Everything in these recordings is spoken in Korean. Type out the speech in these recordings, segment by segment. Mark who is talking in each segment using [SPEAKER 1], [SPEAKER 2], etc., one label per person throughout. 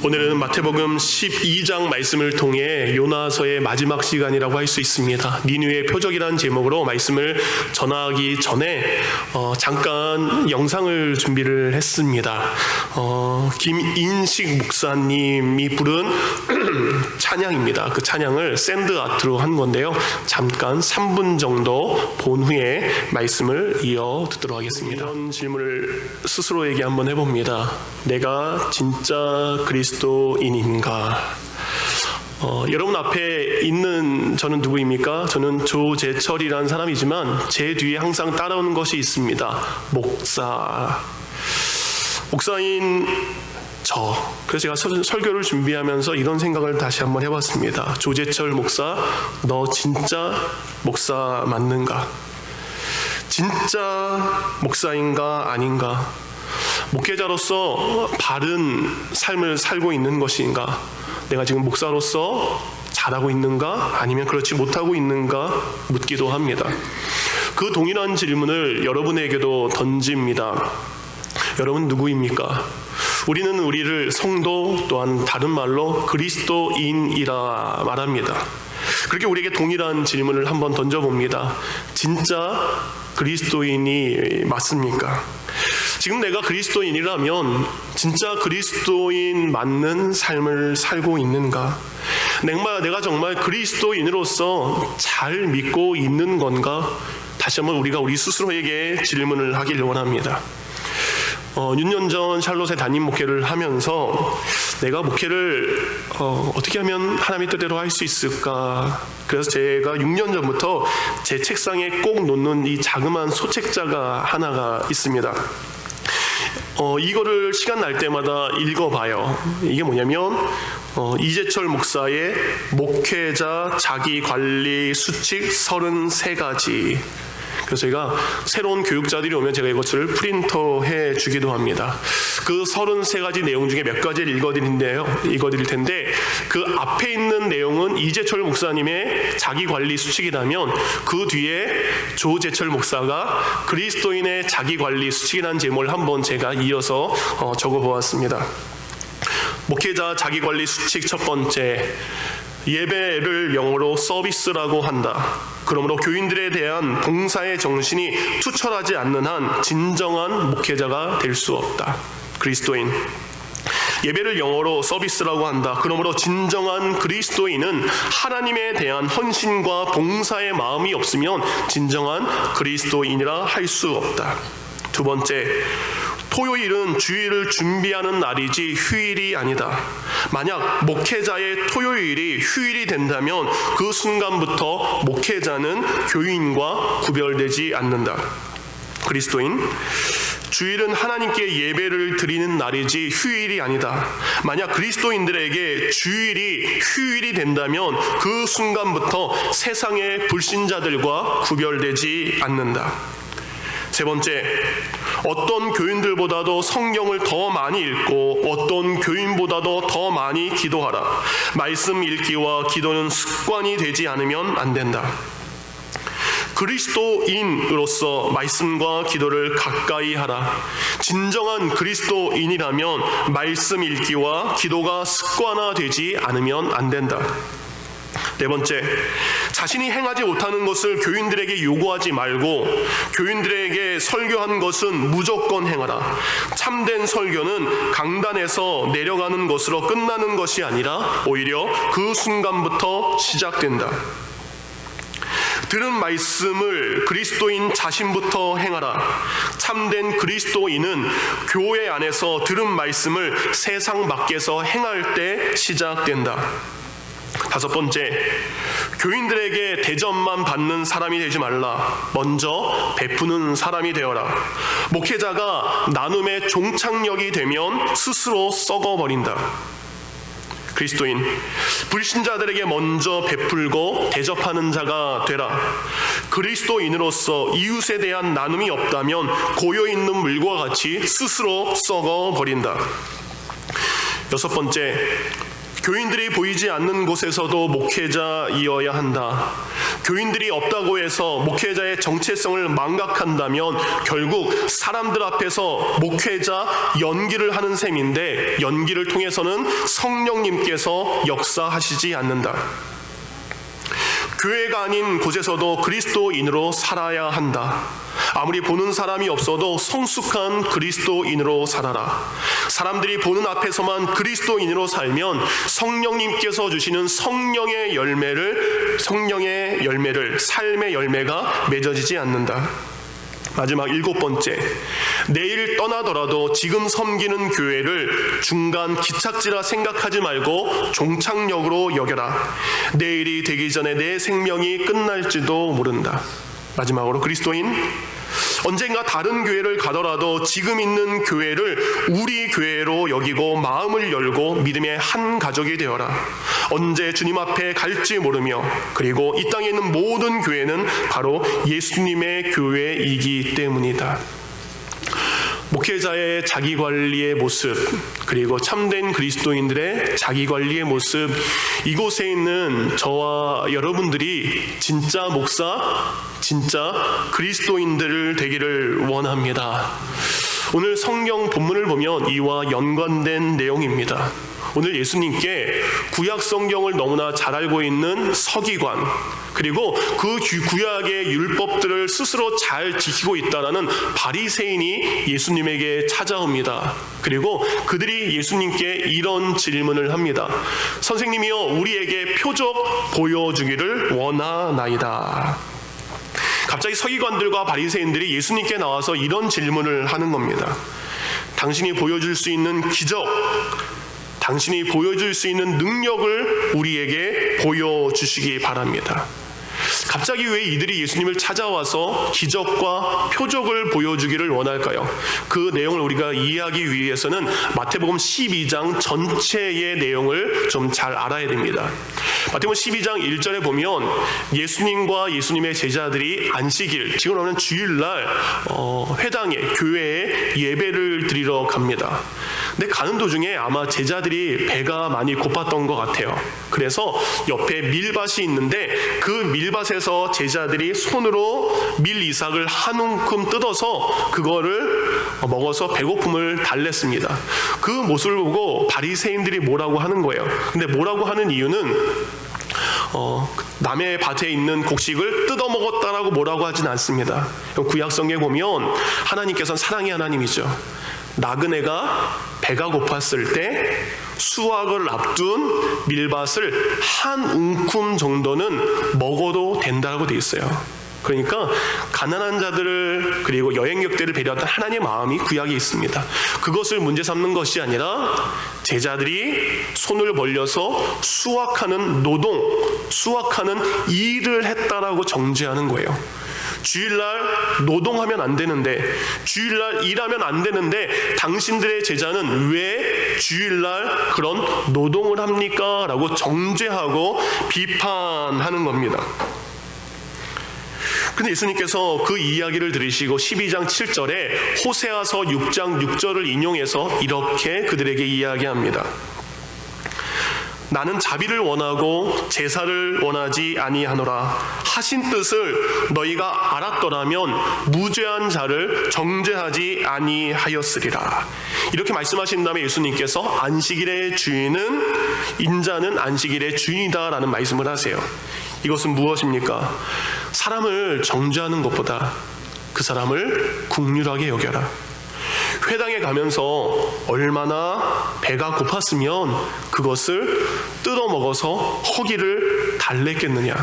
[SPEAKER 1] 오늘은 마태복음 12장 말씀을 통해 요나서의 마지막 시간이라고 할 수 있습니다. 니느웨의 표적이라는 제목으로 말씀을 전하기 전에 잠깐 영상을 준비를 했습니다. 김인식 목사님이 부른 찬양입니다. 그 찬양을 샌드 아트로 한 건데요. 잠깐 3분 정도 본 후에 말씀을 이어 듣도록 하겠습니다. 이런 질문을 스스로에게 한번 해봅니다. 내가 진짜 그리스도인인가? 여러분 앞에 있는 저는 누구입니까? 저는 조재철이라는 사람이지만 제 뒤에 항상 따라오는 것이 있습니다. 목사인 그래서 제가 설교를 준비하면서 이런 생각을 다시 한번 해봤습니다. 조재철 목사, 너 진짜 목사 맞는가? 진짜 목사인가 아닌가? 목회자로서 바른 삶을 살고 있는 것인가? 내가 지금 목사로서 잘하고 있는가? 아니면 그렇지 못하고 있는가? 묻기도 합니다. 그 동일한 질문을 여러분에게도 던집니다. 여러분 누구입니까? 우리는 우리를 성도 또한 다른 말로 그리스도인이라 말합니다. 그렇게 우리에게 동일한 질문을 한번 던져봅니다. 진짜 그리스도인이 맞습니까? 지금 내가 그리스도인이라면 진짜 그리스도인 맞는 삶을 살고 있는가? 내가 정말 그리스도인으로서 잘 믿고 있는 건가? 다시 한번 우리가 우리 스스로에게 질문을 하길 원합니다. 6년 전 샬롯에 담임 목회를 하면서 내가 목회를 어떻게 하면 하나님의 뜻대로 할 수 있을까? 그래서 제가 6년 전부터 제 책상에 꼭 놓는 이 자그마한 소책자가 하나가 있습니다. 이거를 시간 날 때마다 읽어봐요. 이게 뭐냐면 이재철 목사의 목회자 자기관리 수칙 33가지. 그래서 제가 새로운 교육자들이 오면 제가 이것을 프린터해 주기도 합니다. 그 33가지 내용 중에 몇 가지를 읽어드릴 텐데 그 앞에 있는 내용은 이재철 목사님의 자기관리 수칙이라면 그 뒤에 조재철 목사가 그리스도인의 자기관리 수칙이라는 제목을 한번 제가 이어서 적어보았습니다. 목회자 자기관리 수칙 첫 번째, 예배를 영어로 서비스라고 한다. 그러므로 교인들에 대한 봉사의 정신이 투철하지 않는 한 진정한 목회자가 될 수 없다. 그리스도인. 예배를 영어로 서비스라고 한다. 그러므로 진정한 그리스도인은 하나님에 대한 헌신과 봉사의 마음이 없으면 진정한 그리스도인이라 할 수 없다. 두 번째, 토요일은 주일을 준비하는 날이지 휴일이 아니다. 만약 목회자의 토요일이 휴일이 된다면 그 순간부터 목회자는 교인과 구별되지 않는다. 그리스도인. 주일은 하나님께 예배를 드리는 날이지 휴일이 아니다. 만약 그리스도인들에게 주일이 휴일이 된다면 그 순간부터 세상의 불신자들과 구별되지 않는다. 세 번째, 어떤 교인들보다도 성경을 더 많이 읽고 어떤 교인보다도 더 많이 기도하라. 말씀 읽기와 기도는 습관이 되지 않으면 안 된다. 그리스도인으로서 말씀과 기도를 가까이 하라. 진정한 그리스도인이라면 말씀 읽기와 기도가 습관화되지 않으면 안 된다. 네 번째, 자신이 행하지 못하는 것을 교인들에게 요구하지 말고 교인들에게 설교한 것은 무조건 행하라. 참된 설교는 강단에서 내려가는 것으로 끝나는 것이 아니라 오히려 그 순간부터 시작된다. 들은 말씀을 그리스도인 자신부터 행하라. 참된 그리스도인은 교회 안에서 들은 말씀을 세상 밖에서 행할 때 시작된다. 다섯 번째, 교인들에게 대접만 받는 사람이 되지 말라. 먼저 베푸는 사람이 되어라. 목회자가 나눔의 종착역이 되면 스스로 썩어버린다. 그리스도인, 불신자들에게 먼저 베풀고 대접하는 자가 되라. 그리스도인으로서 이웃에 대한 나눔이 없다면 고여있는 물과 같이 스스로 썩어버린다. 여섯 번째, 교인들이 보이지 않는 곳에서도 목회자이어야 한다. 교인들이 없다고 해서 목회자의 정체성을 망각한다면 결국 사람들 앞에서 목회자 연기를 하는 셈인데, 연기를 통해서는 성령님께서 역사하시지 않는다. 교회가 아닌 곳에서도 그리스도인으로 살아야 한다. 아무리 보는 사람이 없어도 성숙한 그리스도인으로 살아라. 사람들이 보는 앞에서만 그리스도인으로 살면 성령님께서 주시는 성령의 열매를 삶의 열매가 맺어지지 않는다. 마지막 7번째, 내일 떠나더라도 지금 섬기는 교회를 중간 기착지라 생각하지 말고 종착역으로 여겨라. 내일이 되기 전에 내 생명이 끝날지도 모른다. 마지막으로 그리스도인, 언젠가 다른 교회를 가더라도 지금 있는 교회를 우리 교회로 여기고 마음을 열고 믿음의 한 가족이 되어라. 언제 주님 앞에 갈지 모르며, 그리고 이 땅에 있는 모든 교회는 바로 예수님의 교회이기 때문이다. 목회자의 자기관리의 모습, 그리고 참된 그리스도인들의 자기관리의 모습, 이곳에 있는 저와 여러분들이 진짜 목사, 진짜 그리스도인들 되기를 원합니다. 오늘 성경 본문을 보면 이와 연관된 내용입니다. 오늘 예수님께 구약 성경을 너무나 잘 알고 있는 서기관, 그리고 그 구약의 율법들을 스스로 잘 지키고 있다라는 바리새인이 예수님에게 찾아옵니다. 그리고 그들이 예수님께 이런 질문을 합니다. 선생님이여, 우리에게 표적 보여주기를 원하나이다. 갑자기 서기관들과 바리새인들이 예수님께 나와서 이런 질문을 하는 겁니다. 당신이 보여줄 수 있는 기적, 당신이 보여줄 수 있는 능력을 우리에게 보여주시기 바랍니다. 갑자기 왜 이들이 예수님을 찾아와서 기적과 표적을 보여주기를 원할까요? 그 내용을 우리가 이해하기 위해서는 마태복음 12장 전체의 내용을 좀 잘 알아야 됩니다. 마태복음 12장 1절에 보면 예수님과 예수님의 제자들이 안식일, 지금 하면 주일날 회당에, 교회에 예배를 드리러 갑니다. 근데 가는 도중에 아마 제자들이 배가 많이 고팠던 것 같아요. 그래서 옆에 밀밭이 있는데 그 밀밭에서 제자들이 손으로 밀 이삭을 한 움큼 뜯어서 그거를 먹어서 배고픔을 달랬습니다. 그 모습을 보고 바리새인들이 뭐라고 하는 거예요. 근데 뭐라고 하는 이유는 남의 밭에 있는 곡식을 뜯어 먹었다라고 뭐라고 하진 않습니다. 구약 성경에 보면 하나님께서는 사랑의 하나님이죠. 나그네가 배가 고팠을 때 수확을 앞둔 밀밭을 한 움큼 정도는 먹어도 된다고 되어 있어요. 그러니까 가난한 자들을, 그리고 여행객들을 배려했던 하나님의 마음이 구약에 있습니다. 그것을 문제 삼는 것이 아니라 제자들이 손을 벌려서 수확하는 노동, 수확하는 일을 했다라고 정죄하는 거예요. 주일날 노동하면 안 되는데, 주일날 일하면 안 되는데 당신들의 제자는 왜 주일날 그런 노동을 합니까? 라고 정죄하고 비판하는 겁니다. 근데 예수님께서 그 이야기를 들으시고 12장 7절에 호세아서 6장 6절을 인용해서 이렇게 그들에게 이야기합니다. 나는 자비를 원하고 제사를 원하지 아니하노라. 하신 뜻을 너희가 알았더라면 무죄한 자를 정죄하지 아니하였으리라. 이렇게 말씀하신 다음에 예수님께서 안식일의 주인은, 인자는 안식일의 주인이다라는 말씀을 하세요. 이것은 무엇입니까? 사람을 정죄하는 것보다 그 사람을 긍휼하게 여겨라. 회당에 가면서 얼마나 배가 고팠으면 그것을 뜯어먹어서 허기를 달랬겠느냐.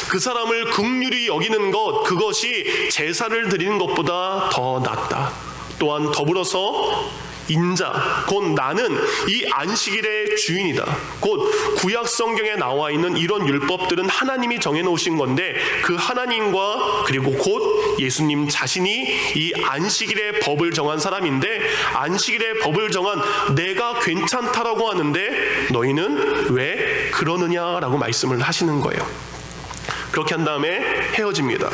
[SPEAKER 1] 그 사람을 긍휼히 여기는 것, 그것이 제사를 드리는 것보다 더 낫다. 또한 더불어서 인자, 곧 나는 이 안식일의 주인이다. 곧 구약 성경에 나와 있는 이런 율법들은 하나님이 정해놓으신 건데 그 하나님과, 그리고 곧 예수님 자신이 이 안식일의 법을 정한 사람인데, 안식일의 법을 정한 내가 괜찮다라고 하는데 너희는 왜 그러느냐라고 말씀을 하시는 거예요. 그렇게 한 다음에 헤어집니다.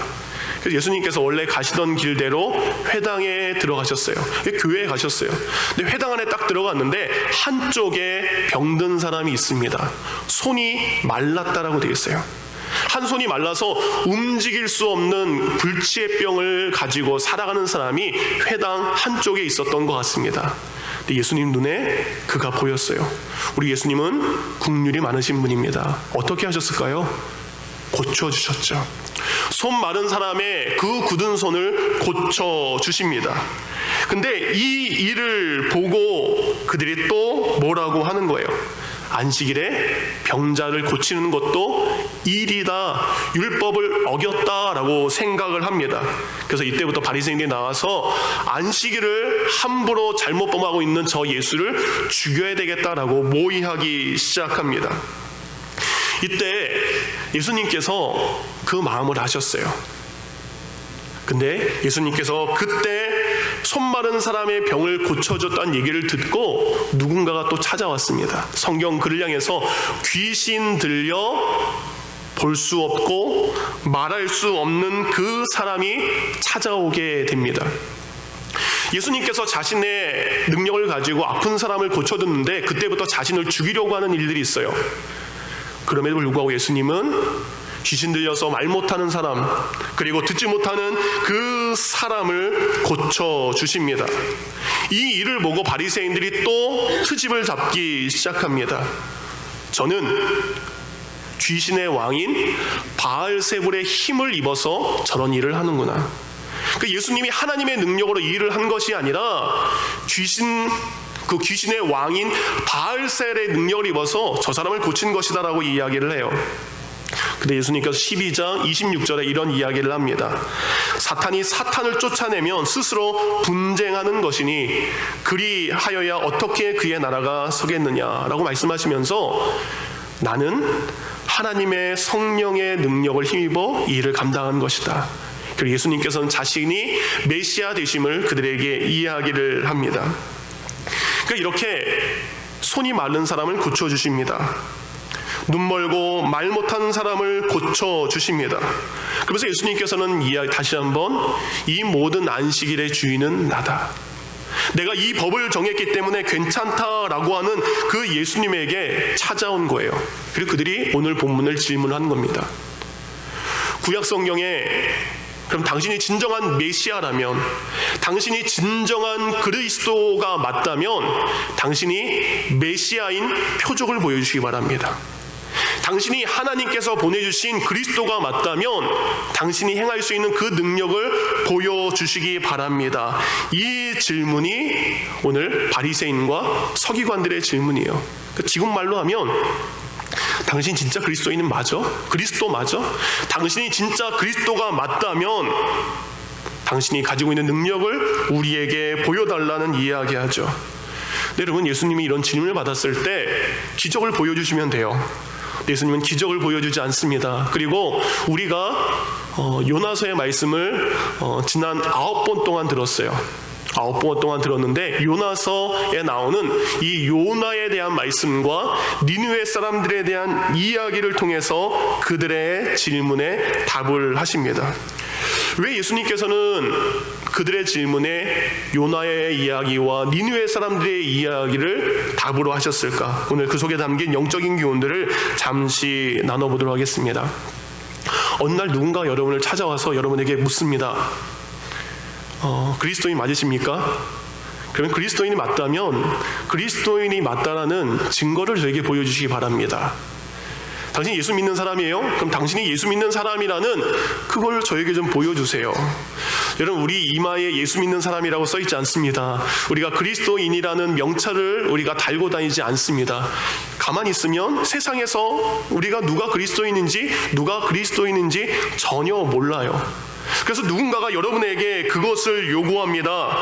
[SPEAKER 1] 그래서 예수님께서 원래 가시던 길대로 회당에 들어가셨어요. 교회에 가셨어요. 근데 회당 안에 딱 들어갔는데 한쪽에 병든 사람이 있습니다. 손이 말랐다라고 되어 있어요. 한 손이 말라서 움직일 수 없는 불치의병을 가지고 살아가는 사람이 회당 한쪽에 있었던 것 같습니다. 근데 예수님 눈에 그가 보였어요. 우리 예수님은 국률이 많으신 분입니다. 어떻게 하셨을까요? 고쳐주셨죠. 손 마른 사람의 그 굳은 손을 고쳐주십니다. 근데 이 일을 보고 그들이 또 뭐라고 하는 거예요? 안식일에 병자를 고치는 것도 일이다, 율법을 어겼다라고 생각을 합니다. 그래서 이때부터 바리새인들이 나와서 안식일을 함부로 잘못 범하고 있는 저 예수를 죽여야 되겠다라고 모의하기 시작합니다. 이때 예수님께서 그 마음을 아셨어요. 근데 예수님께서 그때 손 마른 사람의 병을 고쳐줬다는 얘기를 듣고 누군가가 또 찾아왔습니다. 성경 글을 향해서 귀신 들려 볼 수 없고 말할 수 없는 그 사람이 찾아오게 됩니다. 예수님께서 자신의 능력을 가지고 아픈 사람을 고쳐줬는데 그때부터 자신을 죽이려고 하는 일들이 있어요. 그럼에도 불구하고 예수님은 귀신 들려서 말 못하는 사람, 그리고 듣지 못하는 그 사람을 고쳐주십니다. 이 일을 보고 바리새인들이 또 트집을 잡기 시작합니다. 저는 귀신의 왕인 바알세불의 힘을 입어서 저런 일을 하는구나. 예수님이 하나님의 능력으로 이 일을 한 것이 아니라 귀신의 왕인 바알셀의 능력을 입어서 저 사람을 고친 것이다라고 이야기를 해요. 근데 예수님께서 12장 26절에 이런 이야기를 합니다. 사탄이 사탄을 쫓아내면 스스로 분쟁하는 것이니 그리하여야 어떻게 그의 나라가 서겠느냐라고 말씀하시면서 나는 하나님의 성령의 능력을 힘입어 이 일을 감당한 것이다. 그리고 예수님께서는 자신이 메시아 되심을 그들에게 이야기를 합니다. 그러니까 이렇게 손이 마른 사람을 고쳐주십니다. 눈 멀고 말 못하는 사람을 고쳐주십니다. 그래서 예수님께서는 다시 한번 이 모든 안식일의 주인은 나다. 내가 이 법을 정했기 때문에 괜찮다라고 하는 그 예수님에게 찾아온 거예요. 그리고 그들이 오늘 본문을 질문한 겁니다. 구약 성경에 그럼 당신이 진정한 메시아라면, 당신이 진정한 그리스도가 맞다면 당신이 메시아인 표적을 보여주시기 바랍니다. 당신이 하나님께서 보내주신 그리스도가 맞다면 당신이 행할 수 있는 그 능력을 보여주시기 바랍니다. 이 질문이 오늘 바리새인과 서기관들의 질문이에요. 지금 말로 하면 당신 진짜 그리스도인은 맞아? 그리스도 맞아? 당신이 진짜 그리스도가 맞다면 당신이 가지고 있는 능력을 우리에게 보여달라는 이야기하죠. 네, 여러분, 예수님이 이런 질문을 받았을 때 기적을 보여주시면 돼요. 예수님은 기적을 보여주지 않습니다. 그리고 우리가 요나서의 말씀을 지난 9번 동안 들었어요. 9번 동안 들었는데 요나서에 나오는 이 요나에 대한 말씀과 니느웨 사람들에 대한 이야기를 통해서 그들의 질문에 답을 하십니다. 왜 예수님께서는 그들의 질문에 요나의 이야기와 니느웨 사람들의 이야기를 답으로 하셨을까? 오늘 그 속에 담긴 영적인 교훈들을 잠시 나눠보도록 하겠습니다. 어느 날 누군가 여러분을 찾아와서 여러분에게 묻습니다. 그리스도인 맞으십니까? 그러면 그리스도인이 맞다면 그리스도인이 맞다라는 증거를 저에게 보여주시기 바랍니다. 당신이 예수 믿는 사람이에요? 그럼 당신이 예수 믿는 사람이라는 그걸 저에게 좀 보여주세요. 여러분, 우리 이마에 예수 믿는 사람이라고 써있지 않습니다. 우리가 그리스도인이라는 명찰을 우리가 달고 다니지 않습니다. 가만히 있으면 세상에서 우리가 누가 그리스도인인지 전혀 몰라요. 그래서 누군가가 여러분에게 그것을 요구합니다.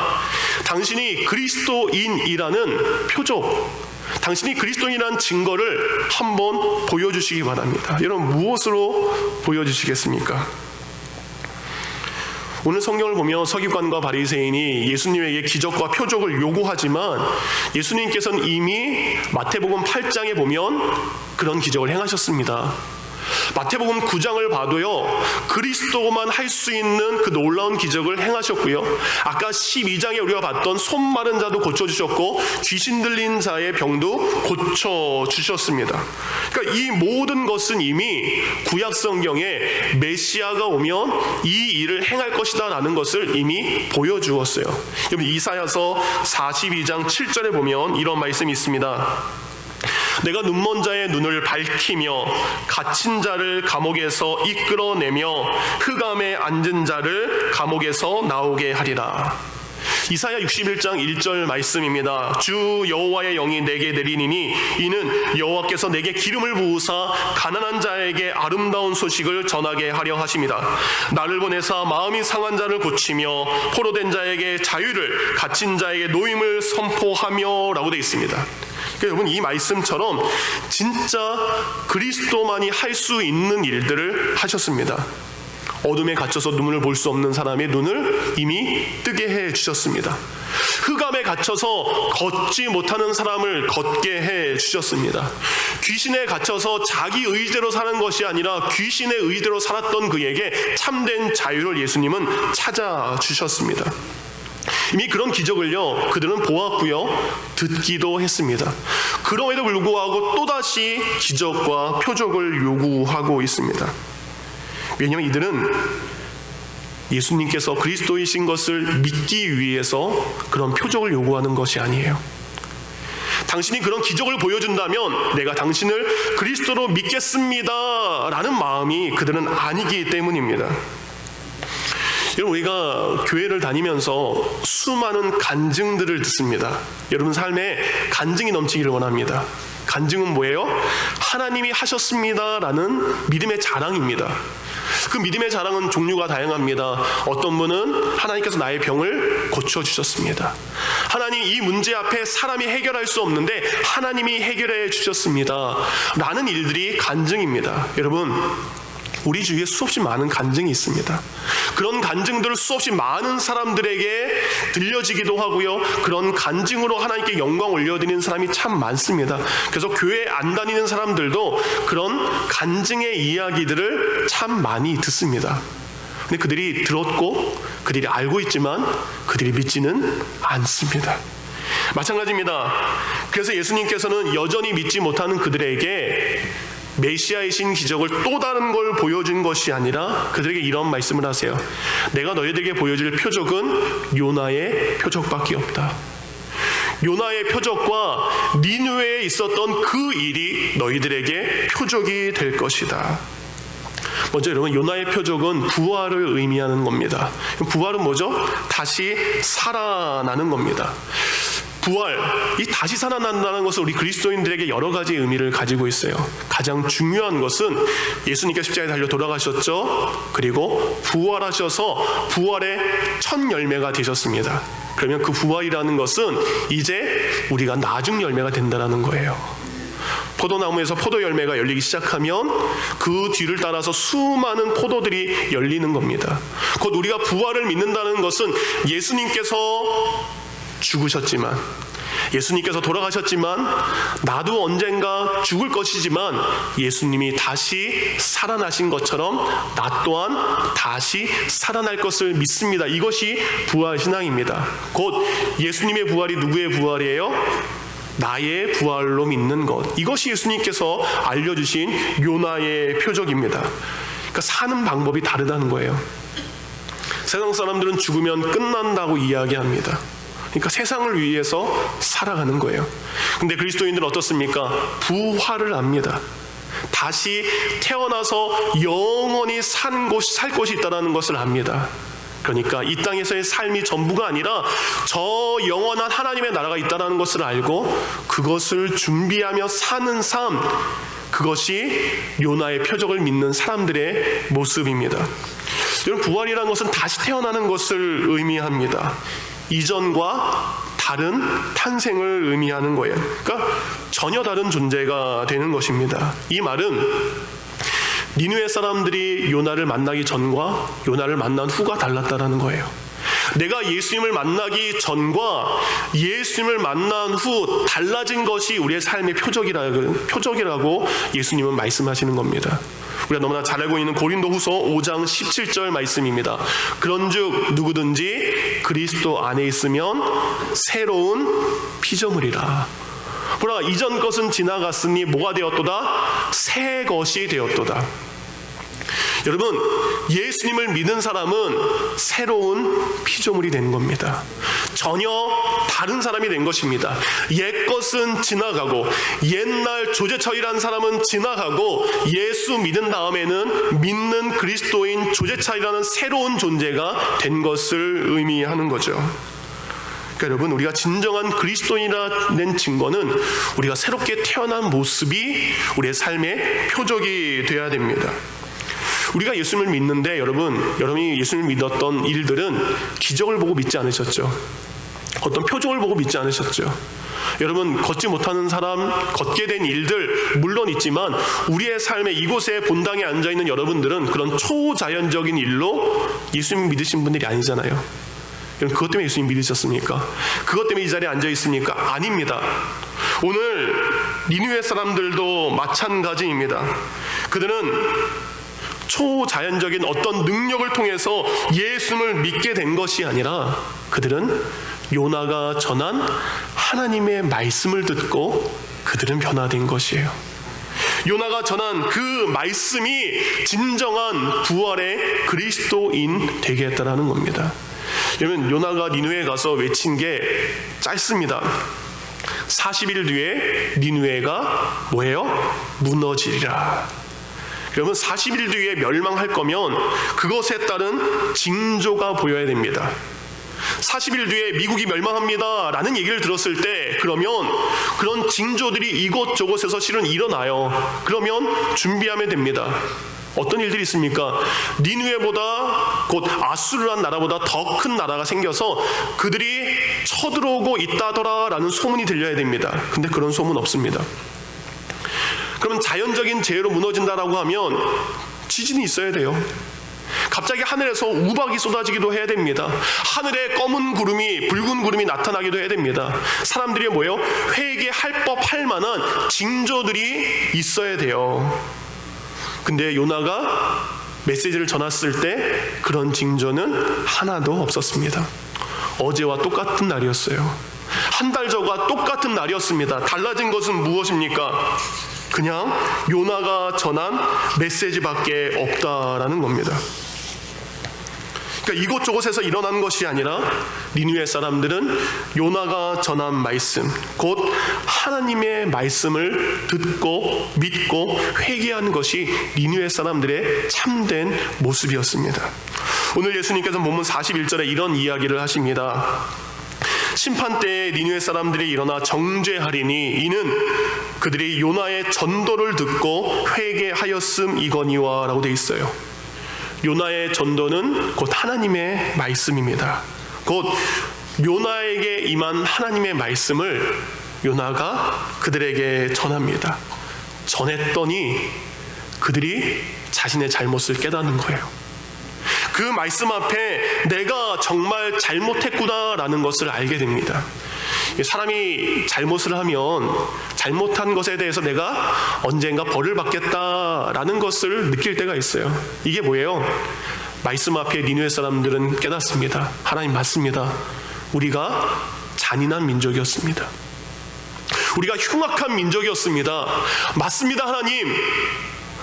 [SPEAKER 1] 당신이 그리스도인이라는 표적, 당신이 그리스도인이라는 증거를 한번 보여주시기 바랍니다. 여러분, 무엇으로 보여주시겠습니까? 오늘 성경을 보면 서기관과 바리새인이 예수님에게 기적과 표적을 요구하지만 예수님께서는 이미 마태복음 8장에 보면 그런 기적을 행하셨습니다. 마태복음 9장을 봐도요, 그리스도만 할 수 있는 그 놀라운 기적을 행하셨고요. 아까 12장에 우리가 봤던 손 마른 자도 고쳐주셨고 귀신 들린 자의 병도 고쳐주셨습니다. 그러니까 이 모든 것은 이미 구약 성경에 메시아가 오면 이 일을 행할 것이다 라는 것을 이미 보여주었어요. 여러분, 이사야서 42장 7절에 보면 이런 말씀이 있습니다. 내가 눈먼 자의 눈을 밝히며 갇힌 자를 감옥에서 이끌어내며 흑암에 앉은 자를 감옥에서 나오게 하리라. 이사야 61장 1절 말씀입니다. 주 여호와의 영이 내게 내리니니 이는 여호와께서 내게 기름을 부으사 가난한 자에게 아름다운 소식을 전하게 하려 하십니다. 나를 보내사 마음이 상한 자를 고치며 포로된 자에게 자유를, 갇힌 자에게 노임을 선포하며 라고 되어 있습니다. 그러니까 여러분, 이 말씀처럼 진짜 그리스도만이 할 수 있는 일들을 하셨습니다. 어둠에 갇혀서 눈을 볼 수 없는 사람의 눈을 이미 뜨게 해 주셨습니다. 흑암에 갇혀서 걷지 못하는 사람을 걷게 해 주셨습니다. 귀신에 갇혀서 자기 의대로 사는 것이 아니라 귀신의 의대로 살았던 그에게 참된 자유를 예수님은 찾아주셨습니다. 이미 그런 기적을요, 그들은 보았고요, 듣기도 했습니다. 그럼에도 불구하고 또다시 기적과 표적을 요구하고 있습니다. 왜냐하면 이들은 예수님께서 그리스도이신 것을 믿기 위해서 그런 표적을 요구하는 것이 아니에요. 당신이 그런 기적을 보여준다면 내가 당신을 그리스도로 믿겠습니다 라는 마음이 그들은 아니기 때문입니다. 여러분, 우리가 교회를 다니면서 수많은 간증들을 듣습니다. 여러분 삶에 간증이 넘치기를 원합니다. 간증은 뭐예요? 하나님이 하셨습니다 라는 믿음의 자랑입니다. 그 믿음의 자랑은 종류가 다양합니다. 어떤 분은 하나님께서 나의 병을 고쳐주셨습니다. 하나님, 이 문제 앞에 사람이 해결할 수 없는데 하나님이 해결해 주셨습니다 라는 일들이 간증입니다. 여러분, 우리 주위에 수없이 많은 간증이 있습니다. 그런 간증들을 수없이 많은 사람들에게 들려지기도 하고요, 그런 간증으로 하나님께 영광 올려드리는 사람이 참 많습니다. 그래서 교회 안 다니는 사람들도 그런 간증의 이야기들을 참 많이 듣습니다. 근데 그들이 들었고 그들이 알고 있지만 그들이 믿지는 않습니다. 마찬가지입니다. 그래서 예수님께서는 여전히 믿지 못하는 그들에게 메시아이신 기적을 또 다른 걸 보여준 것이 아니라 그들에게 이런 말씀을 하세요. 내가 너희들에게 보여줄 표적은 요나의 표적밖에 없다. 요나의 표적과 니느웨에 있었던 그 일이 너희들에게 표적이 될 것이다. 먼저 여러분, 요나의 표적은 부활을 의미하는 겁니다. 부활은 뭐죠? 다시 살아나는 겁니다. 부활, 이 다시 살아난다는 것은 우리 그리스도인들에게 여러 가지 의미를 가지고 있어요. 가장 중요한 것은 예수님께서 십자가에 달려 돌아가셨죠. 그리고 부활하셔서 부활의 첫 열매가 되셨습니다. 그러면 그 부활이라는 것은 이제 우리가 나중 열매가 된다는 거예요. 포도나무에서 포도 열매가 열리기 시작하면 그 뒤를 따라서 수많은 포도들이 열리는 겁니다. 곧 우리가 부활을 믿는다는 것은 예수님께서 죽으셨지만, 예수님께서 돌아가셨지만, 나도 언젠가 죽을 것이지만 예수님이 다시 살아나신 것처럼 나 또한 다시 살아날 것을 믿습니다. 이것이 부활신앙입니다. 곧 예수님의 부활이 누구의 부활이에요? 나의 부활로 믿는 것. 이것이 예수님께서 알려주신 요나의 표적입니다. 그러니까 사는 방법이 다르다는 거예요. 세상 사람들은 죽으면 끝난다고 이야기합니다. 그러니까 세상을 위해서 살아가는 거예요. 근데 그리스도인들은 어떻습니까? 부활을 압니다. 다시 태어나서 영원히 살 곳이 있다는 것을 압니다. 그러니까 이 땅에서의 삶이 전부가 아니라 저 영원한 하나님의 나라가 있다는 것을 알고 그것을 준비하며 사는 삶, 그것이 요나의 표적을 믿는 사람들의 모습입니다. 여러분, 부활이라는 것은 다시 태어나는 것을 의미합니다. 이전과 다른 탄생을 의미하는 거예요. 그러니까 전혀 다른 존재가 되는 것입니다. 이 말은 니느웨 사람들이 요나를 만나기 전과 요나를 만난 후가 달랐다라는 거예요. 내가 예수님을 만나기 전과 예수님을 만난 후 달라진 것이 우리의 삶의 표적이라고 예수님은 말씀하시는 겁니다. 우리가 너무나 잘 알고 있는 고린도후서 5장 17절 말씀입니다. 그런즉 누구든지 그리스도 안에 있으면 새로운 피조물이라. 보라, 이전 것은 지나갔으니 뭐가 되었도다? 새 것이 되었도다. 여러분, 예수님을 믿은 사람은 새로운 피조물이 된 겁니다. 전혀 다른 사람이 된 것입니다. 옛 것은 지나가고 옛날 조제차이라는 사람은 지나가고 예수 믿은 다음에는 믿는 그리스도인 조제차이라는 새로운 존재가 된 것을 의미하는 거죠. 그러니까 여러분, 우리가 진정한 그리스도인이라는 증거는 우리가 새롭게 태어난 모습이 우리의 삶의 표적이 되어야 됩니다. 우리가 예수님을 믿는데 여러분이 예수님을 믿었던 일들은 기적을 보고 믿지 않으셨죠. 어떤 표적을 보고 믿지 않으셨죠. 여러분, 걷지 못하는 사람, 걷게 된 일들 물론 있지만 우리의 삶에 이곳에 본당에 앉아있는 여러분들은 그런 초자연적인 일로 예수님 믿으신 분들이 아니잖아요. 여러분, 그것 때문에 예수님 믿으셨습니까? 그것 때문에 이 자리에 앉아있습니까? 아닙니다. 오늘 니느웨 사람들도 마찬가지입니다. 그들은 초자연적인 어떤 능력을 통해서 예수님을 믿게 된 것이 아니라 그들은 요나가 전한 하나님의 말씀을 듣고 그들은 변화된 것이에요. 요나가 전한 그 말씀이 진정한 부활의 그리스도인 되게 했다는 겁니다. 여러분, 요나가 니느웨에 가서 외친 게 짧습니다. 40일 뒤에 니느웨가 뭐예요? 무너지리라. 여러분, 40일 뒤에 멸망할 거면 그것에 따른 징조가 보여야 됩니다. 40일 뒤에 미국이 멸망합니다 라는 얘기를 들었을 때 그러면 그런 징조들이 이곳저곳에서 실은 일어나요. 그러면 준비하면 됩니다. 어떤 일들이 있습니까? 니느웨보다 곧 아수르란 나라보다 더 큰 나라가 생겨서 그들이 쳐들어오고 있다더라 라는 소문이 들려야 됩니다. 근데 그런 소문 없습니다. 그러면 자연적인 재해로 무너진다라고 하면 지진이 있어야 돼요. 갑자기 하늘에서 우박이 쏟아지기도 해야 됩니다. 하늘에 검은 구름이, 붉은 구름이 나타나기도 해야 됩니다. 사람들이 뭐예요? 회개할 법할 만한 징조들이 있어야 돼요. 근데 요나가 메시지를 전했을 때 그런 징조는 하나도 없었습니다. 어제와 똑같은 날이었어요. 한 달 전과 똑같은 날이었습니다. 달라진 것은 무엇입니까? 그냥 요나가 전한 메시지밖에 없다라는 겁니다. 그러니까 이곳저곳에서 일어난 것이 아니라 니느웨 사람들은 요나가 전한 말씀, 곧 하나님의 말씀을 듣고 믿고 회개한 것이 니느웨 사람들의 참된 모습이었습니다. 오늘 예수님께서 본문 41절에 이런 이야기를 하십니다. 심판 때에 니느웨 사람들이 일어나 정죄하리니 이는 그들이 요나의 전도를 듣고 회개하였음이거니와 라고 되어 있어요. 요나의 전도는 곧 하나님의 말씀입니다. 곧 요나에게 임한 하나님의 말씀을 요나가 그들에게 전합니다. 전했더니 그들이 자신의 잘못을 깨닫는 거예요. 그 말씀 앞에 내가 정말 잘못했구나라는 것을 알게 됩니다. 사람이 잘못을 하면 잘못한 것에 대해서 내가 언젠가 벌을 받겠다라는 것을 느낄 때가 있어요. 이게 뭐예요? 말씀 앞에 니느웨 사람들은 깨닫습니다. 하나님 맞습니다. 우리가 잔인한 민족이었습니다. 우리가 흉악한 민족이었습니다. 맞습니다, 하나님.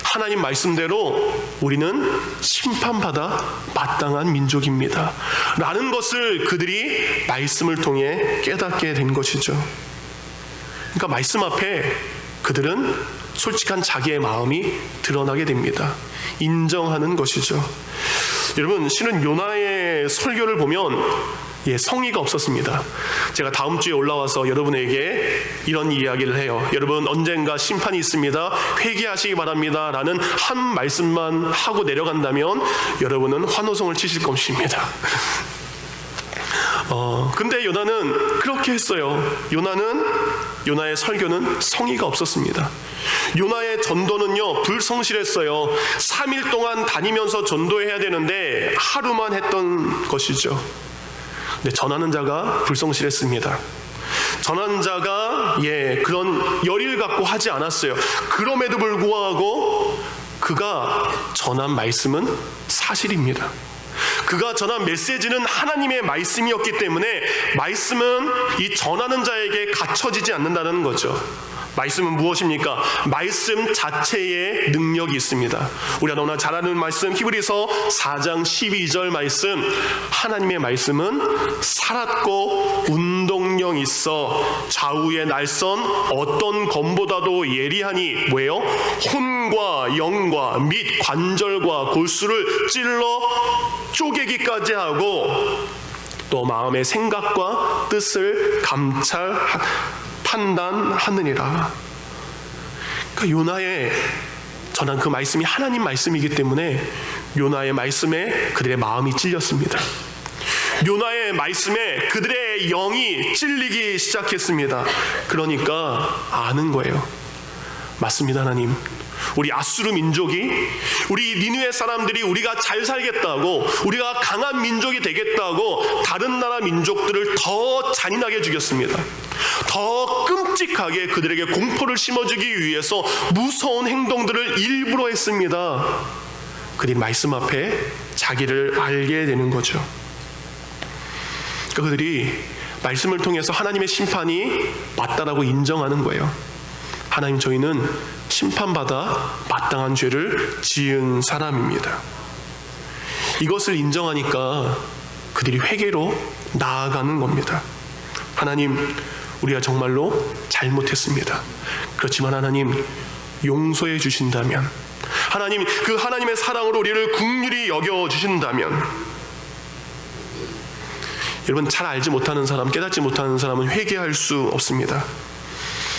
[SPEAKER 1] 하나님 말씀대로 우리는 심판받아 마땅한 민족입니다 라는 것을 그들이 말씀을 통해 깨닫게 된 것이죠. 그러니까 말씀 앞에 그들은 솔직한 자기의 마음이 드러나게 됩니다. 인정하는 것이죠. 여러분, 실은 요나의 설교를 보면 성의가 없었습니다. 제가 다음 주에 올라와서 여러분에게 이런 이야기를 해요. 여러분, 언젠가 심판이 있습니다. 회개하시기 바랍니다 라는 한 말씀만 하고 내려간다면 여러분은 환호성을 치실 것입니다. 근데 요나는 그렇게 했어요. 요나의 설교는 성의가 없었습니다. 요나의 전도는요, 불성실했어요. 3일 동안 다니면서 전도해야 되는데 하루만 했던 것이죠. 근데 전하는 자가 불성실했습니다. 전하는 자가 그런 열의를 갖고 하지 않았어요. 그럼에도 불구하고 그가 전한 말씀은 사실입니다. 그가 전한 메시지는 하나님의 말씀이었기 때문에 말씀은 이 전하는 자에게 갖춰지지 않는다는 거죠. 말씀은 무엇입니까? 말씀 자체에 능력이 있습니다. 우리가 너무나 잘 아는 말씀, 히브리서 4장 12절 말씀, 하나님의 말씀은 살았고 운동력 있어 좌우의 날선 어떤 검보다도 예리하니 뭐예요? 혼과 영과 및 관절과 골수를 찔러 쪼개기까지 하고 또 마음의 생각과 뜻을 판단하느니라. 그러니까 요나의 전한 그 말씀이 하나님 말씀이기 때문에 요나의 말씀에 그들의 마음이 찔렸습니다. 요나의 말씀에 그들의 영이 찔리기 시작했습니다. 그러니까 아는 거예요. 맞습니다, 하나님. 우리 아수르 민족이, 우리 니느웨 사람들이 우리가 잘 살겠다고, 우리가 강한 민족이 되겠다고 다른 나라 민족들을 더 잔인하게 죽였습니다. 더 끔찍하게 그들에게 공포를 심어주기 위해서 무서운 행동들을 일부러 했습니다. 그들이 말씀 앞에 자기를 알게 되는 거죠. 그러니까 그들이 말씀을 통해서 하나님의 심판이 맞다라고 인정하는 거예요. 하나님, 저희는 심판받아 마땅한 죄를 지은 사람입니다. 이것을 인정하니까 그들이 회개로 나아가는 겁니다. 하나님, 우리가 정말로 잘못했습니다. 그렇지만 하나님, 용서해 주신다면, 하나님, 그 하나님의 사랑으로 우리를 긍휼히 여겨주신다면, 여러분, 잘 알지 못하는 사람, 깨닫지 못하는 사람은 회개할 수 없습니다.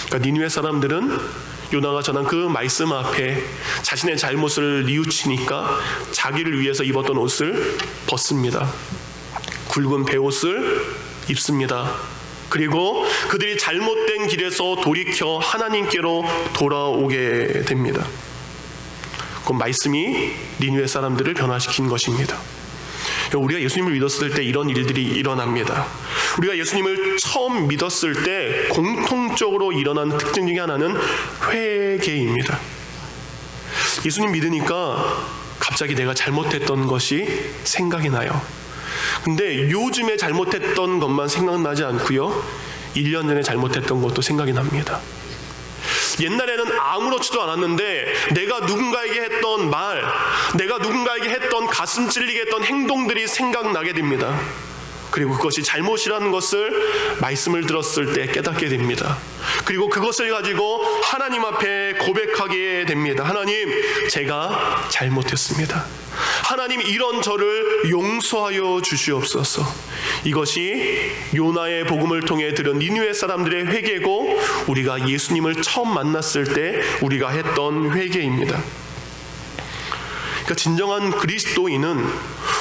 [SPEAKER 1] 그러니까 니느웨 사람들은 요나가 전한 그 말씀 앞에 자신의 잘못을 뉘우치니까 자기를 위해서 입었던 옷을 벗습니다. 굵은 베옷을 입습니다. 그리고 그들이 잘못된 길에서 돌이켜 하나님께로 돌아오게 됩니다. 그 말씀이 니느웨 사람들을 변화시킨 것입니다. 우리가 예수님을 믿었을 때 이런 일들이 일어납니다. 우리가 예수님을 처음 믿었을 때 공통적으로 일어나는 특징 중에 하나는 회개입니다. 예수님 믿으니까 갑자기 내가 잘못했던 것이 생각이 나요. 근데 요즘에 잘못했던 것만 생각나지 않고요, 1년 전에 잘못했던 것도 생각이 납니다. 옛날에는 아무렇지도 않았는데 내가 누군가에게 했던 말, 내가 누군가에게 했던 가슴 찔리게 했던 행동들이 생각나게 됩니다. 그리고 그것이 잘못이라는 것을 말씀을 들었을 때 깨닫게 됩니다. 그리고 그것을 가지고 하나님 앞에 고백하게 됩니다. 하나님, 제가 잘못했습니다. 하나님, 이런 저를 용서하여 주시옵소서. 이것이 요나의 복음을 통해 들은 니느웨 사람들의 회개고, 우리가 예수님을 처음 만났을 때 우리가 했던 회개입니다. 그러니까 진정한 그리스도인은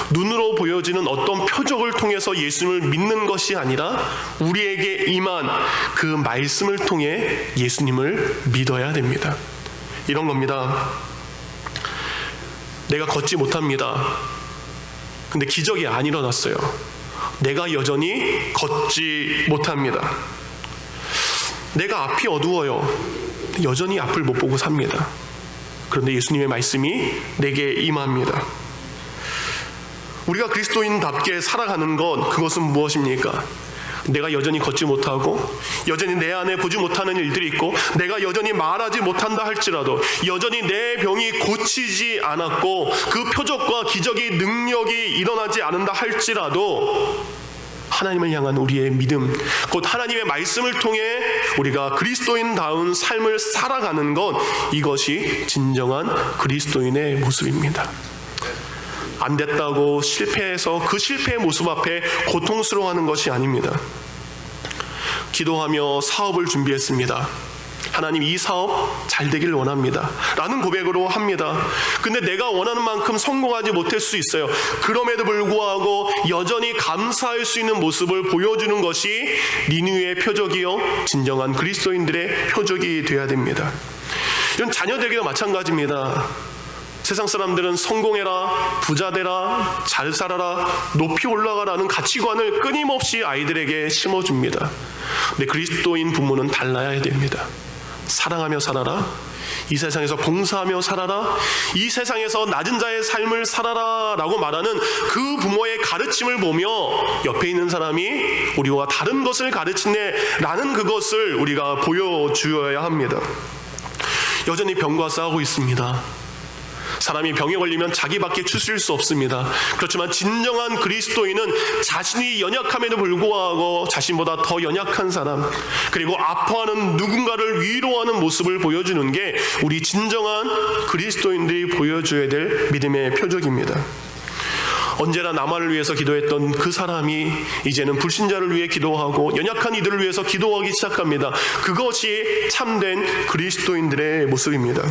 [SPEAKER 1] 눈으로 보여지는 어떤 표적을 통해서 예수님을 믿는 것이 아니라 우리에게 임한 그 말씀을 통해 예수님을 믿어야 됩니다. 이런 겁니다. 내가 걷지 못합니다. 근데 기적이 안 일어났어요. 내가 여전히 걷지 못합니다. 내가 앞이 어두워요. 여전히 앞을 못 보고 삽니다. 그런데 예수님의 말씀이 내게 임합니다. 우리가 그리스도인답게 살아가는 것, 그것은 무엇입니까? 내가 여전히 걷지 못하고 여전히 내 안에 보지 못하는 일들이 있고 내가 여전히 말하지 못한다 할지라도, 여전히 내 병이 고치지 않았고 그 표적과 기적이 능력이 일어나지 않는다 할지라도, 하나님을 향한 우리의 믿음, 곧 하나님의 말씀을 통해 우리가 그리스도인다운 삶을 살아가는 것, 이것이 진정한 그리스도인의 모습입니다. 안 됐다고 실패해서 그 실패의 모습 앞에 고통스러워하는 것이 아닙니다. 기도하며 사업을 준비했습니다. 하나님, 이 사업 잘 되길 원합니다 라는 고백으로 합니다. 근데 내가 원하는 만큼 성공하지 못할 수 있어요. 그럼에도 불구하고 여전히 감사할 수 있는 모습을 보여주는 것이 니느웨의 표적이요, 진정한 그리스도인들의 표적이 되어야 됩니다. 이건 자녀들에게도 마찬가지입니다. 세상 사람들은 성공해라, 부자 되라, 잘 살아라, 높이 올라가라는 가치관을 끊임없이 아이들에게 심어줍니다. 근데 그리스도인 부모는 달라야 됩니다. 사랑하며 살아라. 이 세상에서 봉사하며 살아라. 이 세상에서 낮은 자의 삶을 살아라 라고 말하는 그 부모의 가르침을 보며 옆에 있는 사람이 우리와 다른 것을 가르치네 라는 그것을 우리가 보여주어야 합니다. 여전히 병과 싸우고 있습니다. 사람이 병에 걸리면 자기밖에 추스릴 수 없습니다. 그렇지만 진정한 그리스도인은 자신이 연약함에도 불구하고 자신보다 더 연약한 사람, 그리고 아파하는 누군가를 위로하는 모습을 보여주는 게 우리 진정한 그리스도인들이 보여줘야 될 믿음의 표적입니다. 언제나 나만을 위해서 기도했던 그 사람이 이제는 불신자를 위해 기도하고 연약한 이들을 위해서 기도하기 시작합니다. 그것이 참된 그리스도인들의 모습입니다.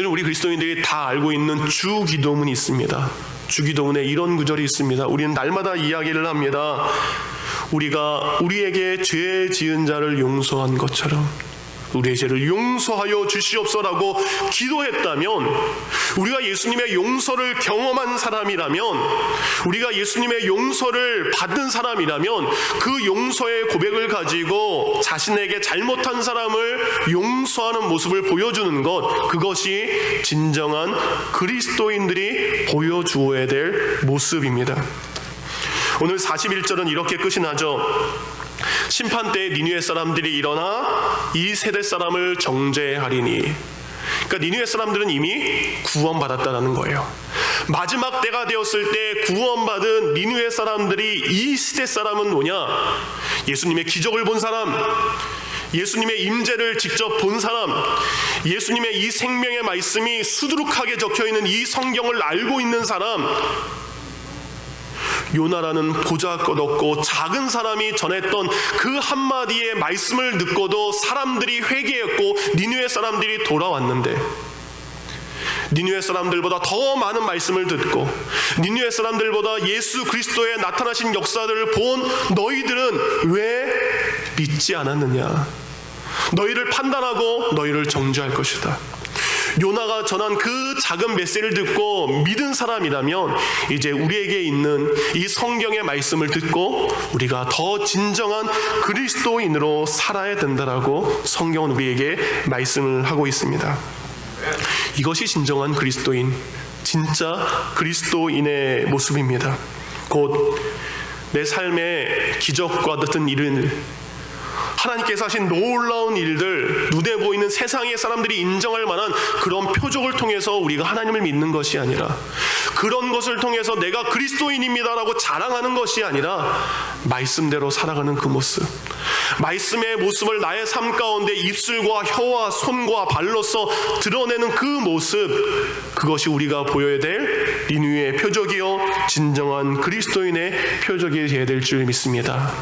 [SPEAKER 1] 우리 그리스도인들이 다 알고 있는 주기도문이 있습니다. 주기도문에 이런 구절이 있습니다. 우리는 날마다 이야기를 합니다. 우리가 우리에게 죄 지은 자를 용서한 것처럼 우리의 죄를 용서하여 주시옵소서라고 기도했다면, 우리가 예수님의 용서를 경험한 사람이라면, 우리가 예수님의 용서를 받은 사람이라면 그 용서의 고백을 가지고 자신에게 잘못한 사람을 용서하는 모습을 보여주는 것, 그것이 진정한 그리스도인들이 보여주어야 될 모습입니다. 오늘 41절은 이렇게 끝이 나죠. 심판 때에 니느웨 사람들이 일어나 이 세대 사람을 정죄하리니. 그러니까 니느웨 사람들은 이미 구원받았다는 거예요. 마지막 때가 되었을 때 구원받은 니느웨 사람들이 이 시대 사람은 뭐냐? 예수님의 기적을 본 사람, 예수님의 임재를 직접 본 사람, 예수님의 이 생명의 말씀이 수두룩하게 적혀있는 이 성경을 알고 있는 사람, 요나라는 보잘것없고 작은 사람이 전했던 그 한마디의 말씀을 듣고도 사람들이 회개했고 니느웨 사람들이 돌아왔는데, 니느웨 사람들보다 더 많은 말씀을 듣고 니느웨 사람들보다 예수 그리스도의 나타나신 역사들을 본 너희들은 왜 믿지 않았느냐? 너희를 판단하고 너희를 정죄할 것이다. 요나가 전한 그 작은 메시지를 듣고 믿은 사람이라면 이제 우리에게 있는 이 성경의 말씀을 듣고 우리가 더 진정한 그리스도인으로 살아야 된다라고 성경은 우리에게 말씀을 하고 있습니다. 이것이 진정한 그리스도인, 진짜 그리스도인의 모습입니다. 곧 내 삶의 기적과 같은 일을, 하나님께서 하신 놀라운 일들, 눈에 보이는 세상의 사람들이 인정할 만한 그런 표적을 통해서 우리가 하나님을 믿는 것이 아니라, 그런 것을 통해서 내가 그리스도인입니다라고 자랑하는 것이 아니라 말씀대로 살아가는 그 모습, 말씀의 모습을 나의 삶 가운데 입술과 혀와 손과 발로서 드러내는 그 모습, 그것이 우리가 보여야 될 니느웨의 표적이요 진정한 그리스도인의 표적이 되어야 될 줄 믿습니다.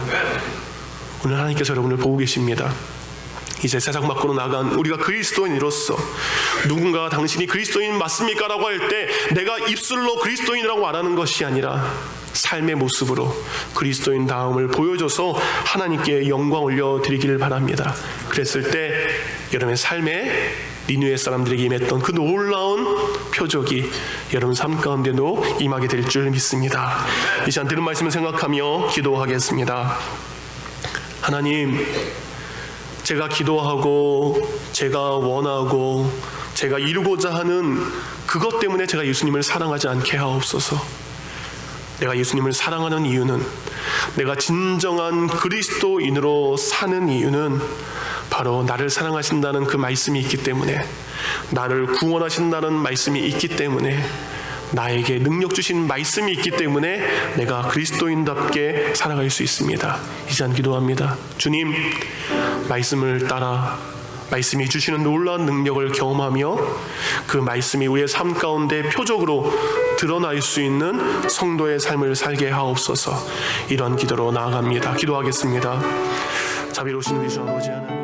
[SPEAKER 1] 오늘 하나님께서 여러분을 보고 계십니다. 이제 세상 밖으로 나간 우리가 그리스도인으로서 누군가 당신이 그리스도인 맞습니까? 라고 할 때 내가 입술로 그리스도인이라고 말하는 것이 아니라 삶의 모습으로 그리스도인 다움을 보여줘서 하나님께 영광 올려드리기를 바랍니다. 그랬을 때 여러분의 삶에 니느웨 사람들에게 임했던 그 놀라운 표적이 여러분 삶 가운데도 임하게 될 줄 믿습니다. 이 시간 들은 말씀을 생각하며 기도하겠습니다. 하나님, 제가 기도하고 제가 원하고 제가 이루고자 하는 그것 때문에 제가 예수님을 사랑하지 않게 하옵소서. 내가 예수님을 사랑하는 이유는, 내가 진정한 그리스도인으로 사는 이유는 바로 나를 사랑하신다는 그 말씀이 있기 때문에, 나를 구원하신다는 말씀이 있기 때문에, 나에게 능력 주신 말씀이 있기 때문에 내가 그리스도인답게 살아갈 수 있습니다. 이 시간 기도합니다. 주님, 말씀을 따라 말씀이 주시는 놀라운 능력을 경험하며 그 말씀이 우리의 삶 가운데 표적으로 드러날 수 있는 성도의 삶을 살게 하옵소서. 이런 기도로 나아갑니다. 기도하겠습니다. 자비로우신 우리 주 아버지 하나님,